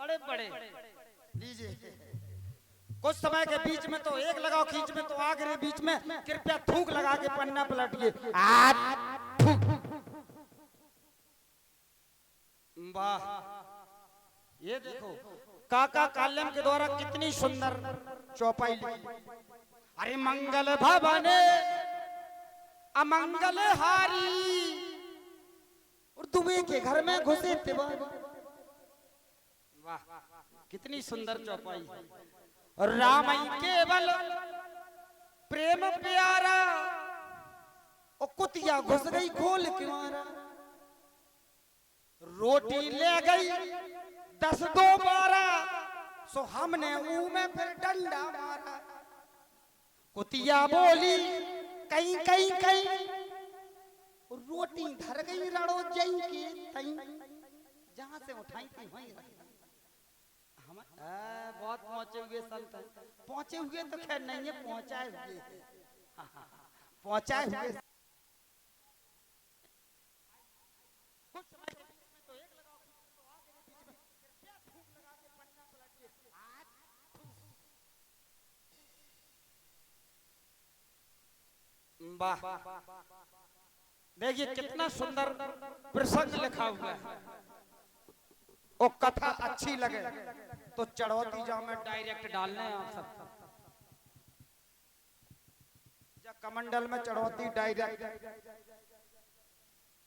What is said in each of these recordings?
बड़े बड़े लीजिए। कुछ समय के बीच में तो एक लगाओ खींच में तो आगे बीच में कृपया थूक लगा के पन्ना पलटिए। वाह, ये देखो काका काल्यम के द्वारा कितनी सुंदर चौपाई लिखी। अरे मंगल भवने अमंगल हारी और दुबे के घर में घुसे तिवारी। वाह, कितनी सुंदर चौपाई है। राम केवल प्रेम प्यारा और कुतिया घुस गई खोल के मारा। रोटी ले गई 10 दो 12 सो हमने मुंह में फिर डंडा मारा। कुतिया बोली कहीं कहीं कहीं रोटी धर गई रड़ो जई के तई। जहां से उठाई थी वहीं रख। हम बहुत पहुंचे हुए संत, पहुंचे हुए तो खैर नहीं है, पहुंचाए हुए पहुंचाए हुए। वाह, देखिए कितना सुंदर प्रसंग लिखा हुआ है। और कथा अच्छी लगे तो चढ़ौती जाओ में डायरेक्ट डालने हैं आप सब। कमंडल में चढ़ौती डायरेक्ट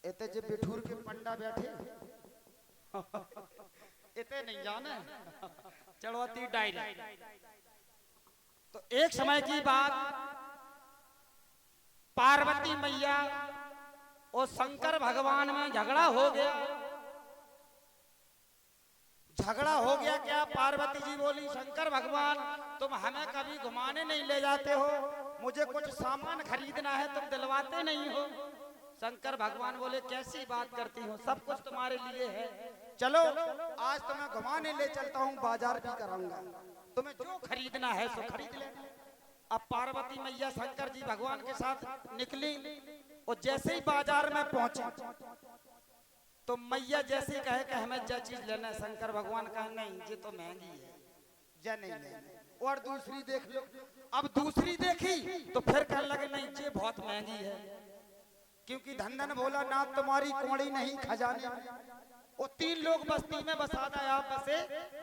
इते जो बिठूर के पंडा बैठे इते नहीं जाने चढ़ौती डायरेक्ट। तो एक समय की बात, पार्वती मैया और शंकर भगवान में झगड़ा हो गया। झगड़ा हो गया क्या? पार्वती जी बोली शंकर भगवान तुम हमें कभी घुमाने नहीं ले जाते हो, मुझे कुछ सामान खरीदना है तुम दिलवाते नहीं हो। शंकर भगवान बोले कैसी बात करती हो, सब कुछ तुम्हारे लिए है, चलो आज तुम्हें घुमाने ले चलता हूँ, बाजार भी कराऊंगा, तुम्हें जो खरीदना है सो खरीद ले। अब पार्वती मैया शंकर जी भगवान के साथ निकली और जैसे ही बाजार में पहुंची तो मैया जैसे कहे कि हमें जो चीज लेना है, शंकर भगवान कहे नहीं ये तो महंगी है, जा नहीं लेना, और दूसरी देख लो। अब दूसरी देखी तो फिर कहने लगे नहीं ये बहुत महंगी है, क्योंकि धन धन भोला नाथ तुम्हारी कौड़ी नहीं खजाने में। वो 3 लोग बस्ती में बसा था, आप बसे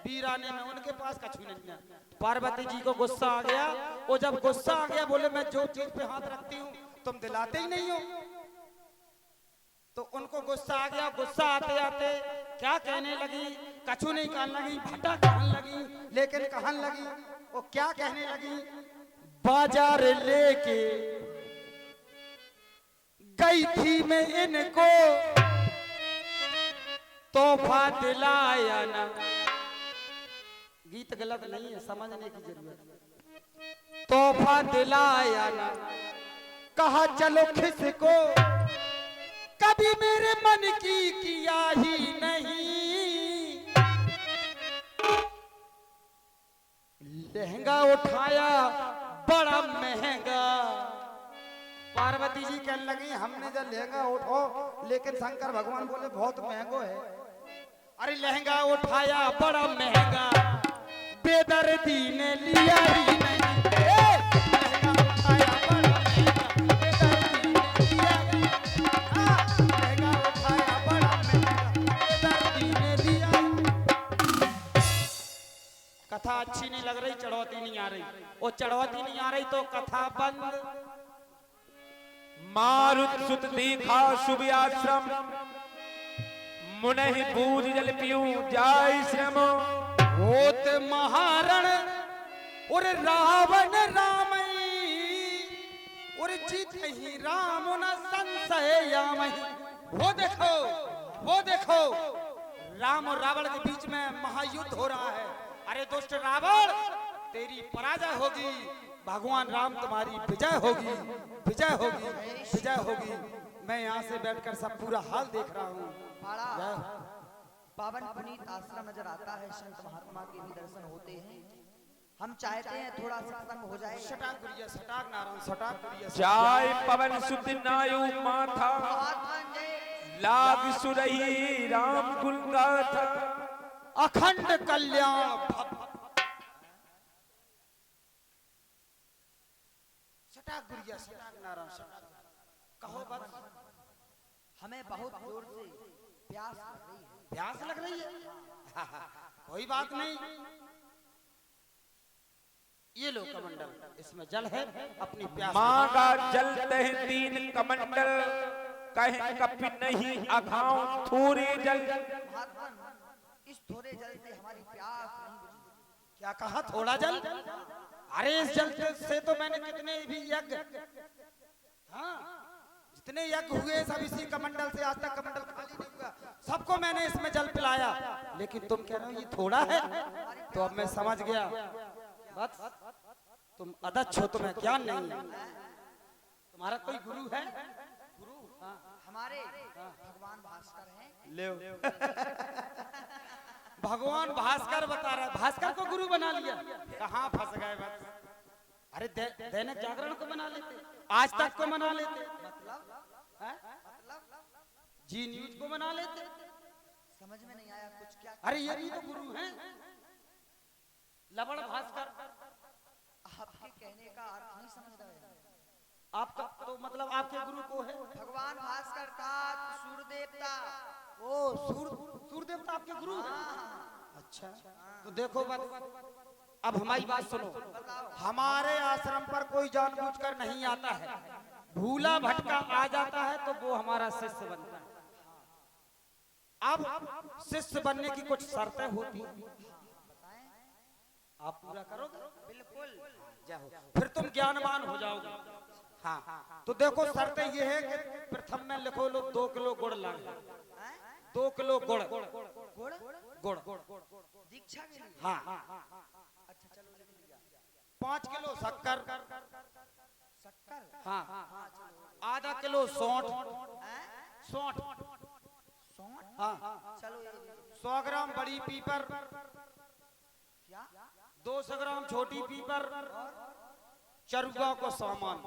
वीराने में, उनके पास कछु नहीं है। पार्वती जी को गुस्सा आ गया, और जब गुस्सा आ गया बोले मैं जो चीज पे हाथ रखती हूँ तुम दिलाते ही नहीं हो। तो उनको गुस्सा आ गया, गुस्सा आते आते क्या कहने लगी, कछु नहीं कहने लगी, भटा कहने लगी, लेकिन कहने लगी वो क्या कहने लगी, बाजार लेके गई थी मैं इनको तोहफा दिलाया ना। गीत गलत नहीं है, समझने की जरूरत है। तोहफा दिलाया ना, कहा चलो खिसको कभी मेरे मन की किया ही नहीं। लहंगा उठाया बड़ा महंगा। पार्वती जी कहने लगी हमने जब लहंगा उठाओ, लेकिन शंकर भगवान बोले बहुत महंगो है। अरे लहंगा उठाया बड़ा महंगा, बेदर्दी ने लिया ही नहीं। लहंगा उठाया बड़ा महंगा, बेदर्दी ने लिया ही नहीं। लहंगा उठाया बड़ा महंगा, बेदर्दी ने लिया। कथा अच्छी नहीं लग रही, चढ़ौती नहीं आ रही, और चढ़ौती नहीं आ रही तो कथा बंद। मारुत सुत दीखा शुभ आश्रम, मुनहि बूझ जल पियू जाय श्रम। होत महारण और रावण रामई, और जीत ही राम न संशय यामई। वो देखो, वो देखो, राम और रावण के बीच में महायुद्ध हो रहा है। अरे दुष्ट रावण तेरी पराजय होगी, भगवान राम तुम्हारी विजय होगी, विजय होगी, विजय होगी। मैं यहाँ से बैठकर सब पूरा हाल देख रहा हूँ। बड़ा पावन पुनीत आश्रम नजर आता है, संत महात्मा के भी दर्शन होते हैं। हम चाहते हैं थोड़ा सत्संग हो जाए। सटाक गुरिया, सटाक नारायण, सटाक गुरिया। जाय पवन सुत नायु माथा, महात्मा जय लाग सुरही राम कुल गाथा। अखंड कल्याण भव। सटाक गुड़िया, सटाक नारायण, सटाक। कहो बस। हमें बहुत जोर से प्यास लग रही है। प्यास लग रही है? कोई बात नहीं, ये लो कमंडल, इसमें जल है, अपनी प्यास मांगा जल तह 3 कमंडल, कहे कपि नहीं अघाव थोड़े जल। महात्मन, इस थोड़े जल से हमारी प्यास नहीं बुझी। क्या कहा थोड़ा जल? अरे इस जल से तो मैंने कितने भी यज्ञ, हाँ जितने यज्ञ हुए सब इसी कमंडल से, आज तक कमंडल खाली नहीं हुआ, सबको मैंने इसमें जल पिलाया। लेकिन तुम कह रहे हो ये थोड़ा है, तो अब मैं समझ गया। बस तुम अदच्छ हो, तुम्हें ज्ञान नहीं है। तुम्हारा कोई गुरु है? गुरु हमारे भगवान भास्कर हैं। ले भगवान भास्कर बता रहा है, भास्कर को गुरु बना लिया। कहाँ फंस गए बस। अरे दैनिक जागरण को बना लेते, आज तक को बना लेते, जी न्यूज को बना लेते। समझ में नहीं आया कुछ क्या? अरे ये भी तो गुरु हैं, लवण भास्कर। आपके कहने का अर्थ नहीं समझ रहे हैं। आपका तो मतलब आपके गुरु को है भगवान भास्कर का सूर्य देवता। ओ सूर्य देवता आपके गुरु है? अच्छा, तो देखो बात, अब हमारी बात सुनो। हमारे आश्रम पर कोई जानबूझकर नहीं आता है, भूला भटका आ जाता है तो वो हमारा शिष्य बनता है। अब शिष्य बनने की कुछ शर्तें होती हैं, आप पूरा करोगे? बिल्कुल। जाओ, फिर तुम ज्ञानवान हो जाओगे। हाँ, तो देखो शर्तें ये है कि प्रथम में लिखो लो 2 किलो गुड़ लाए, 2 किलो गुड़, गुड़ गुड़, दीक्षा के लिए। हाँ, अच्छा चलो लिख लिया। 5 किलो शक्कर, शक्कर। हाँ, आधा किलो सौंठ, सौंठ, हाँ, चलो ये 100 ग्राम बड़ी पीपर, क्या? 200 ग्राम छोटी पीपर, चरुआ को सामान।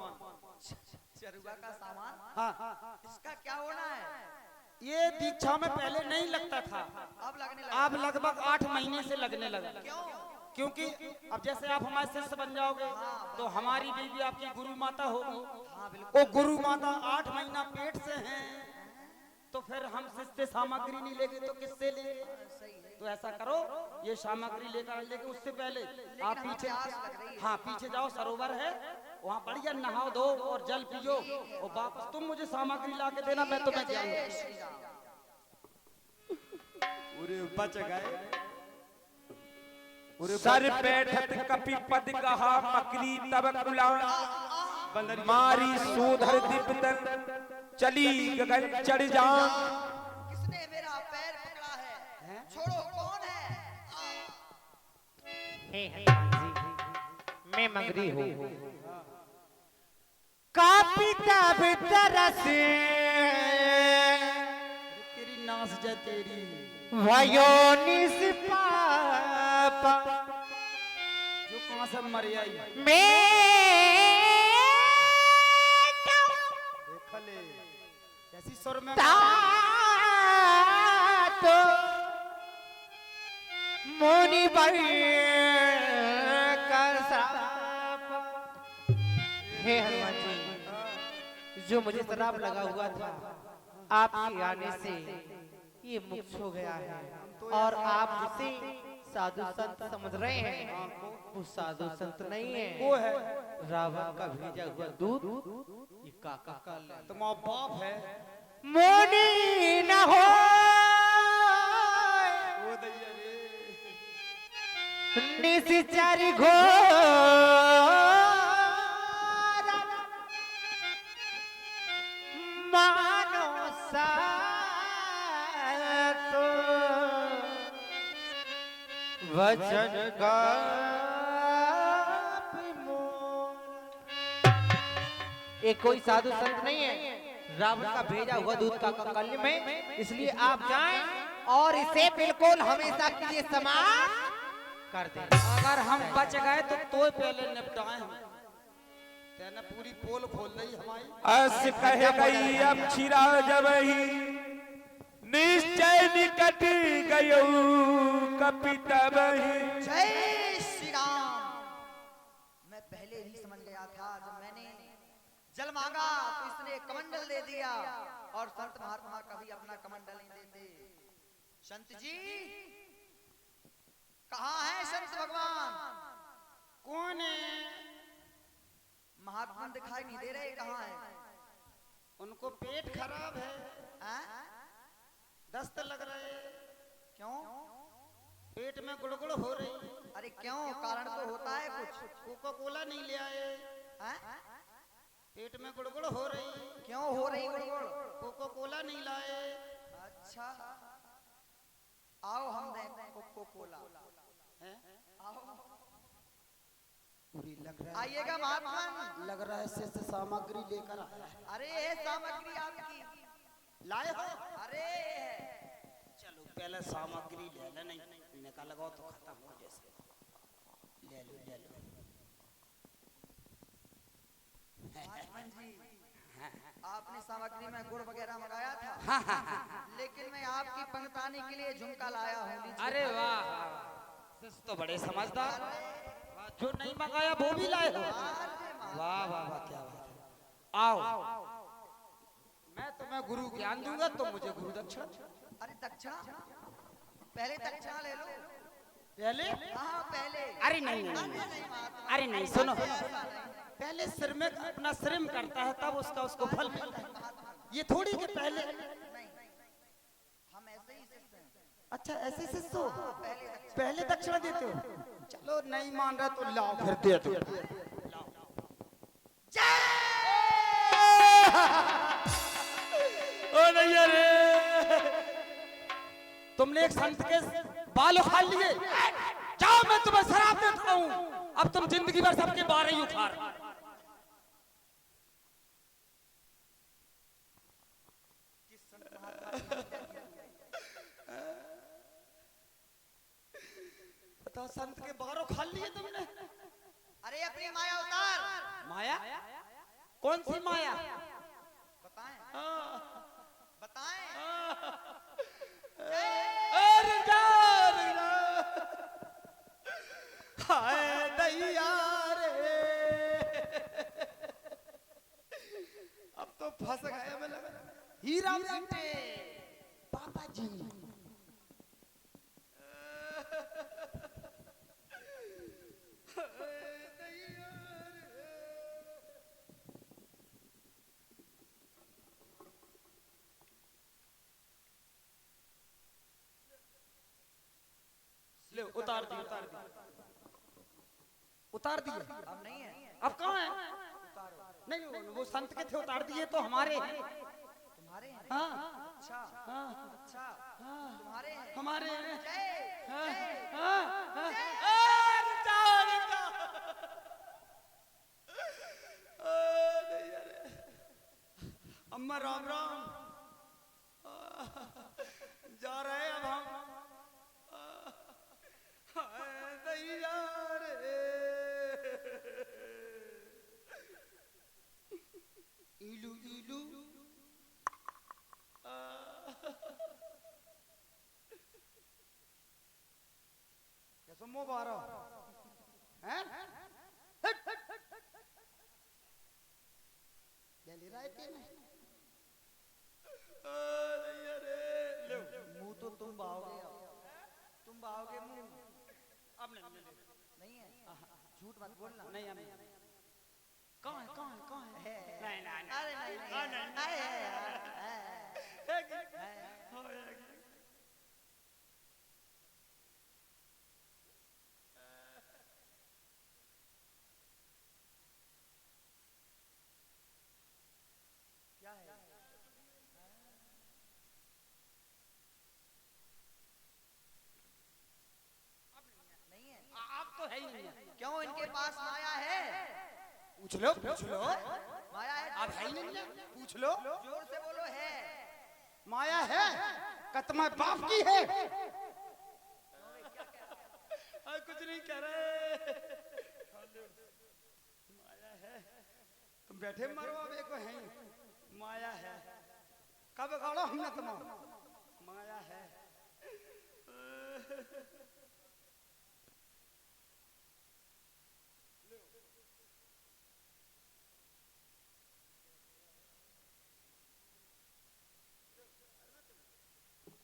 चरुआ का सामान। हाँ, इसका क्या होना है? ये दीक्षा में पहले नहीं लगता था, अब लगने लगा। अब लगभग 8 महीने से लगने लगा। क्यों? क्योंकि अब जैसे आप हमारे शिष्य बन जाओगे तो हमारी बीवी आपकी गुरु माता होगी। हाँ बिल्कुल। वो गुरु माता 8 महीना पेट से हैं, तो फिर हम शिष्य सामग्री नहीं लेंगे तो किससे लेंगे? तो ऐसा करो, ये सामग्री लेकर, लेकिन उससे पहले आप पीछे, हाँ पीछे जाओ, सरोवर है वहाँ बढ़िया नहाओ धो और जल पियो, और वापस तुम मुझे सामग्री ला के देना, मैं तुम्हें जय दूंगा। श्री राम। पूरे बच गए। सर बैठत कपि पद कहा मकरी तब कुला, मारी सोधर दिपतन चली गगन चढ़ जा। किसने मेरा पैर पकड़ा है? छोड़ो, कौन है? हे हनुमान जी, मैं मंगरी हूँ। कापिता तरसे तेरी नास जा तेरी वयोनिस पापा, जो कहाँ से मर आई। मैं देख ले कैसी सुर में तो मोनी बड़ी कर श्राप। हे हनुमान जी, जो मुझे शराब लगा हुआ था आपके आने से ये मुक्त हो गया है, और आप जिसे साधु संत समझ रहे हैं वो साधु संत नहीं है, वो है रावण का भेजा हुआ दूध, ये काका का तुम्हारा बाप है। मोनी न हो ओ दैया रे, निश्चर घोर मानो सातो वचन का ये कोई साधु संत नहीं है, रावण का भेजा हुआ दूध का कल्य में, इसलिए आप जाएं और इसे बिल्कुल हमेशा के लिए समाप्त कर दें। अगर हम बच गए तो पहले निपटाए हम। तेने पूरी पोल खोल दी हमारी। अस कह गई अब छिरा जब ही निश्चय निकट गयो कपि तब ही। जय श्री राम। मैं पहले ही समझ गया था, जब मैंने जल मांगा तो इसने कमंडल दे दिया, और संत महात्मा कभी अपना कमंडल नहीं देते। संत जी कहाँ है संत भगवान? कौन है? महात्मा दिखाई नहीं दे रहे, कहाँ है? उनको पेट खराब है, हाँ? दस्त लग रहे। क्यों? पेट में गुड़गुड़ हो रही। अरे क्यों? कारण तो होता है कुछ। कोका कोला नहीं ले आए। हाँ? पेट में गुड़गुड़ हो रही। क्यों हो रही गुड़गुड़? कोका कोला नहीं लाए। अच्छा, आओ हम दें कोको कोला। हैं? आओ, पूरी लग रहा है, आइएगा महात्मा। लग रहा है से सामग्री लेकर आया है। अरे ये सामग्री आपकी लाए हो? अरे चलो पहले सामग्री ले ले, नहीं निकाल लगाओ तो खत्म हो जैसे। ले लो ले लो। महात्मा जी, आपने सामग्री में गुड़ वगैरह मंगाया था, लेकिन मैं आपकी पंगतानी के लिए झुमका लाया हूँ। लीजिए। अरे वाह, शिष्य तो बड़े समझदार। जो नहीं मंगाया वो भी लाए हो। वाह वाह वाह, क्या बात है। आओ, मैं तुम्हें गुरु ज्ञान दूंगा तो मुझे गुरु दक्षिणा। अरे दक्षिणा? पहले दक्षिणा ले लो। पहले? हाँ पहले। अरे नहीं नहीं, नहीं। महात्मा, अरे नहीं, सुनो, पहले सिर में अपना श्रम करता है तब उसको फल मिलता है। ये थोड़ी कि पहले। नहीं, हम ऐसे ही शिष्य हैं। अच्छा ऐसे शिष्य हो? पहले पहले दक्षिणा देते हो? चलो नहीं मान रहा तो लाओ फिर दे दो। ओ नहीं रे, तुमने एक संत के बाल उखाड़ लिए। जाओ मैं तुम्हें शराब देता हूँ, अब तुम जिंदगी भर सबके बाल ही उखाड़। बताओ, संत के बाल उखाड़ लिए तुमने? अरे अपनी माया उतार। माया? कौन सी माया? बताएं हाँ। बताएं। अरे जान हाय दैया रे, अब तो फंस गए। मैं हीरा बेटे पापा जी। ले उतार दी, उतार दी, उतार दिए। अब नहीं है। अब कहाँ है? नहीं वो संत के थे, उतार दिए तो हमारे हैं। तुम्हारे हैं? हाँ अच्छा हाँ अच्छा, तुम्हारे हैं? हमारे हैं। जय हाँ, जय। हाँ, हाँ। अरे जाओ, जाओ। नहीं अरे, अम्मा राम राम। जा रहे हैं अब हम। नहीं जा रहे। इलू इलू कैसे मुंह बारो हैं? ले ले रहा है तेने। मुंह तो तुम बाओगे, तुम बाओगे मुंह। अब नहीं है, झूठ मत बोलना। नहीं हम कहाँ है, कहाँ है, कहाँ है? नहीं नहीं अरे नहीं क्या है? नहीं है। आप तो है ही नहीं है। क्यों? इनके पास माया है। पूछ लो, पूछ लो। माया है। आप है ही नहीं है, पूछ लो। जोर से बोलो। है माया है, कतमा बाप की है। कुछ नहीं कह रहे। माया है, तुम बैठे मरो, अब एक है ही। माया है, कब गाड़ो हमने तुम्हारा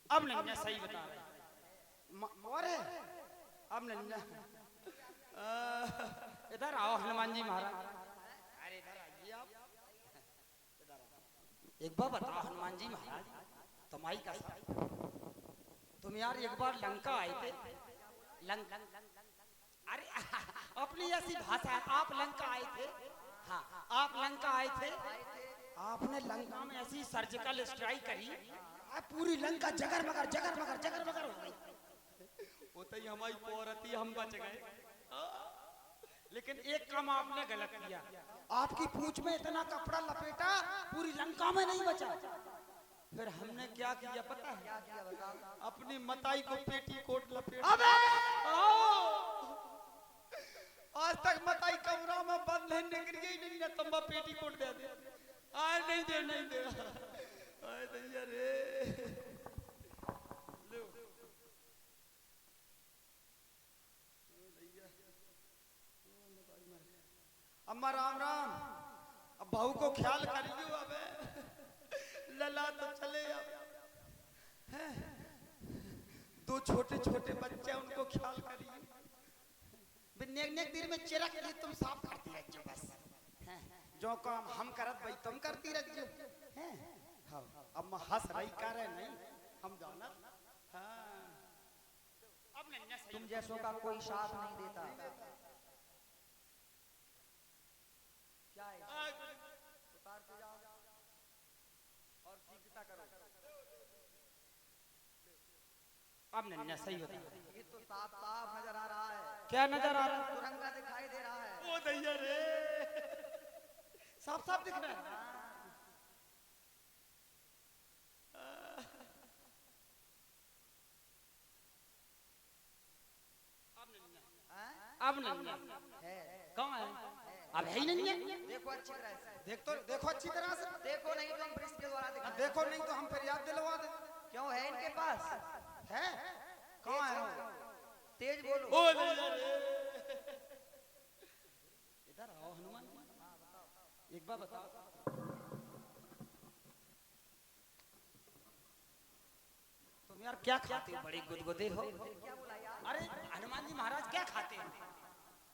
अब नन्या सही बता रहे और है अब नन्या इधर आओ हनुमान जी महाराज। अरे इधर आइए आप, इधर आओ। एक बार बताओ हनुमान जी महाराज, तुम्हारी का तुम यार एक बार लंका आए थे। अरे अपनी ऐसी भाषा है, आप लंका आए थे। हाँ आप लंका आए थे, आपने लंका में ऐसी सर्जिकल स्ट्राइक करी, पूरी लंका जगर मगर हो गई। वो तो ही हमारी पौरती हम बच गए, लेकिन एक काम आपने गलत किया, आपकी पूंछ में इतना कपड़ा लपेटा पूरी लंका में नहीं बचा। फिर हमने क्या किया पता है? क्या किया बताओ? अपनी मताई को पेटीकोट लपेटा। आज तक मताई कमरा में बंद है, निकल गई नहीं ना, तंबा पेटीकोट दे दे। आज नहीं दे आए दैया रे। लो अम्मा राम राम। अब बहू को ख्याल करियो, अब लला तो चले अब हैं? दो छोटे छोटे बच्चे उनको ख्याल करियो। नेक देर में चिरक लिए तुम साफ करती रहियो बस, जो काम हम करत भाई तुम करती रहियो हैं। हाँ अम्मा हंस रही करे नहीं हम जाना। हाँ अब नन्या सही तुम जैसों का कोई साथ नहीं देता। क्या है? उतारते जाओ और सीखता करो। अब नन्या सही होता है। ये तो साफ साफ नजर आ रहा है। क्या नजर आ रहा है? सुरंगा दिखाई दे रहा है। ओ दैया रे, साफ साफ दिख रहा है। अब नन्या है कहाँ है? अब है ही नन्या। देखो अच्छी तरह से, देखो अच्छी तरह से देखो नहीं तो हम ब्रिज के द्वारा दिखा। देखो, नहीं तो हम फिर याद दिलवा दे। क्यों है इनके पास? है कहाँ है? तेज बोलो। ओ दैया रे, इधर आओ हनुमान जी, एक बार बताओ तुम यार क्या खाते हो? बड़े गुदगुदे हो। क्या बोला यार? अरे हनुमान जी महाराज क्या खाते हैं?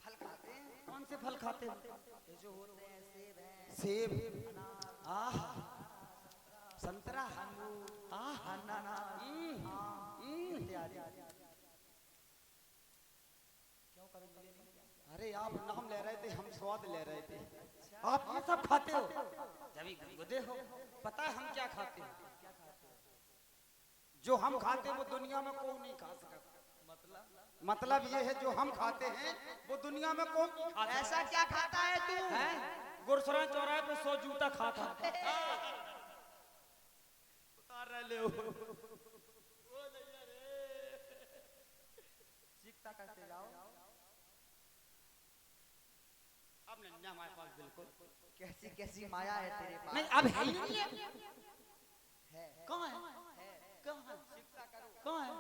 फल खाते हैं। कौन से फल खाते हैं? ये जो होते हैं सेब है, सेब, आह संतरा, आह अनानास इत्यादि। क्यों करेंगे? अरे आप नाम ले रहे थे, हम स्वाद ले रहे थे। आप ये सब खाते हो? जब गुदे हो, पता है हम क्या खाते हैं? जो हम खाते हैं वो दुनिया में कोई नहीं खा सकता। मतलब ये है जो हम खाते हैं वो दुनिया में कोई नहीं खा सकता। ऐसा क्या खाता है तू? हैं? गुरसराय चौराहे पे 100 जूता खाता। उतार रहे हो। सीखता करते जाओ। अब नन्या हमारे पास बिल्कुल कैसी कैसी माया है तेरे पास। नहीं, अब है ही नहीं है। कहाँ है? कहाँ है? कहाँ है?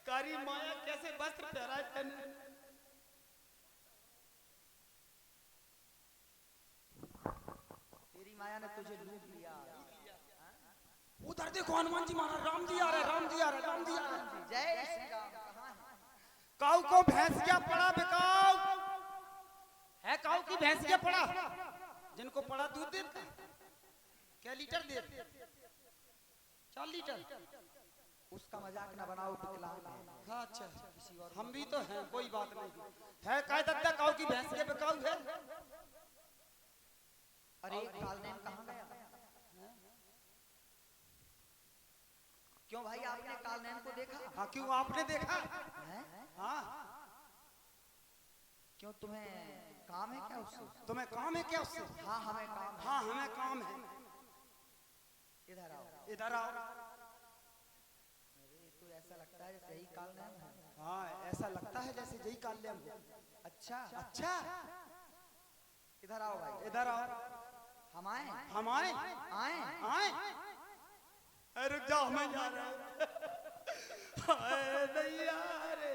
कारी माया कैसे वस्त्र पहराए तने? तेरी माया ने तुझे लूट लिया। उधर देखो हनुमान जी महाराज, राम जी आ रहे, राम जी आ रहे, राम जी आ रहे। जय श्री राम। कहाँ है? काऊ को भैंसिया पड़ा बिकाऊ है, काऊ की भैंसिया पड़ा, जिनको पड़ा दूध देता क्या लीटर देते? 4 लीटर। उसका मजाक न बनाओ, विकलांग है। हाँ अच्छा, हम भी तो हैं, कोई बात नहीं है। कह दत्ता काऊ की भैंसिया बिकाऊ है। अरे कालनेम कहाँ गया? क्यों भाई आपने कालनेम को देखा? हाँ क्यों आपने देखा? हैं? हाँ क्यों तुम्हें काम है क्या उससे? तुम्हें काम है क्या उससे? हाँ हमें काम है। हाँ हमें काम है। इधर आओ। इधर आओ। अरे तो ऐसा लगता है जैसे यही कालनेम है। हाँ ऐसा लगता है जैसे यही काल्याम हो। अच्छा अच्छा इधर आओ भाई। इधर आओ। हम आए? हम आए? आए? आए? अरे रुक जाओ, हमें जा रहा है। हाय दैया रे।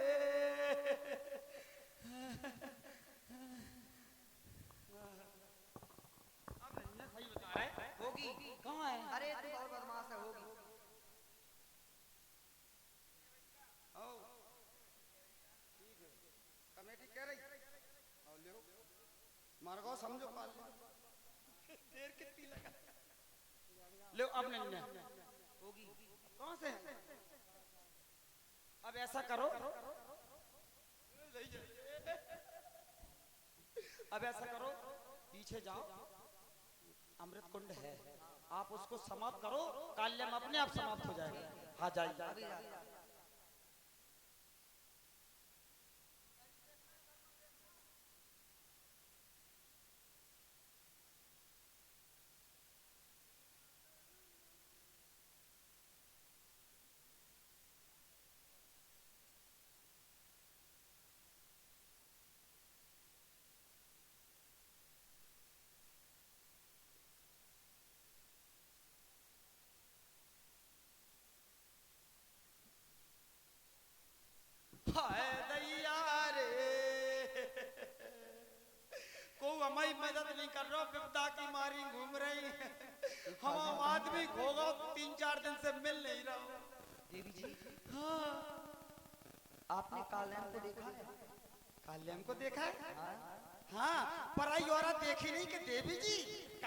अब नन्या सही बता रहा है। होगी। कहाँ है? अरे तू बहुत बदमाश है। होगी। मार्गो समझो काल देर कितनी लगा लो अब नहीं होगी कौन से अब ऐसा करो अब ऐसा करो पीछे जाओ अमृत कुंड है आप उसको समाप्त करो काल्यम अपने आप समाप्त हो जाएगा हाँ जाइए हाय दैया रे को हमारी मदद नहीं कर रहा विपदा की मारी घूम रही हम आदमी खोगा 3-4 दिन से मिल नहीं रहा देवी जी हाँ आपने काल्याण को देखा है? काल्याण को देखा है हाँ पराई औरत देखी नहीं कि देवी जी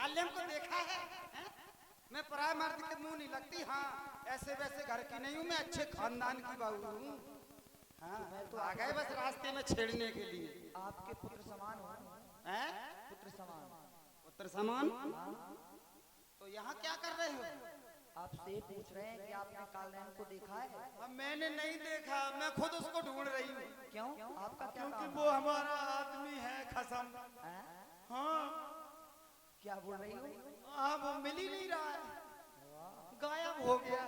काल्याण को देखा है हैं? मैं पराय मर्द के मुंह नहीं लगती हाँ ऐसे वैसे घर की नहीं हूँ मैं अच्छे खानदान की बहू हूँ हाँ तो आ गए बस रास्ते में छेड़ने के लिए आपके पुत्र समान हो हैं पुत्र समान पुत्र समान तो यहाँ क्या कर रहे हो आपसे पूछ रहे हैं कि आपने काल्याण को देखा है? अब मैंने नहीं देखा मैं खुद उसको ढूंढ रही हूँ क्यों आपका क्या क्योंकि काम वो हमारा आदमी है खसम है? हाँ क्या बोल रही हो? हाँ वो मिल ही नहीं रहा है गायब हो गया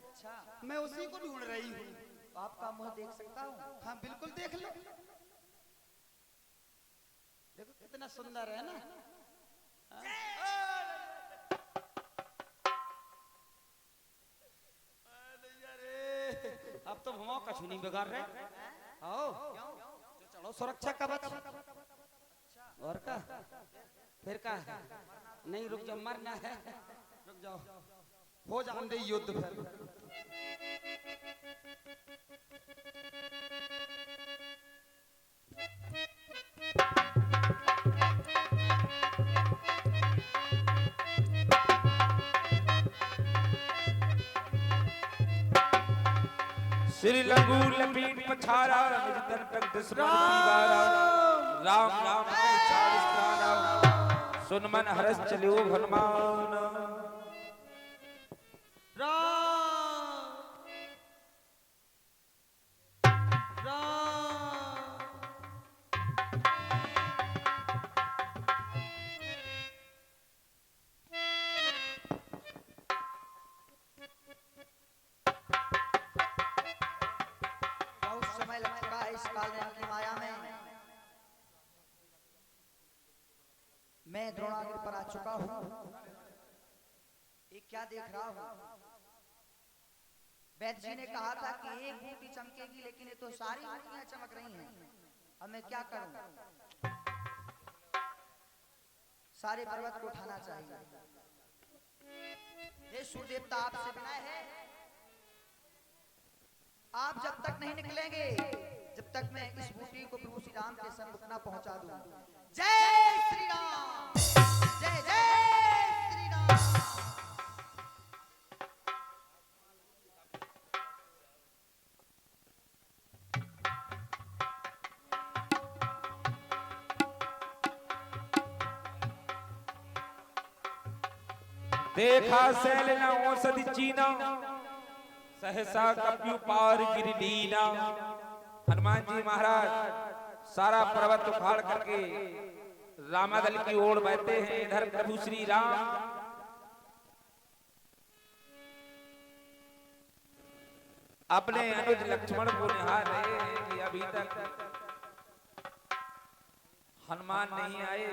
अच्छा मैं उसी को ढूंढ रही हूँ तो आपका मुंह देख सकता हूँ? हाँ बिल्कुल देख लो देखो कितना सुंदर है ना अब तो हम कछु नहीं बिगाड़ रहे आओ तो चलो सुरक्षा कवच और का फिर का है नहीं रुक जाओ मरना है रुक जाओ हो जान दे युद्ध फिर श्री लघु लपीट पछारा निरंतर प्रगट स्मरण दीवारा राम राम के 40 प्राण सुन मन हरस चलियो हनुमान राम राम बहुत समय लग चुका है इस काल्याण की माया में मैं द्रोणागिरि पर आ चुका हूँ ये क्या देख रहा हूँ वैद्य जी ने कहा था कि एक बूटी चमकेगी लेकिन ये तो सारी बूटियां चमक रही हैं अब मैं क्या करूं सारे पर्वत को उठाना चाहिए हे सूर्य देवता आपसे विनय है आप जब तक नहीं निकलेंगे जब तक मैं इस बूटी को प्रभु श्री राम के सन्मुख न पहुंचा दूं जय श्री राम जय जय श्री राम देखा सैल न औषधि चीना सहसा कपियु पार गिरलीना हनुमान जी महाराज सारा पर्वत उखाड़ करके रामादल की ओर बहते हैं इधर प्रभु श्री राम अपने अनुज लक्ष्मण को निहार रहे हैं कि अभी तक हनुमान नहीं आए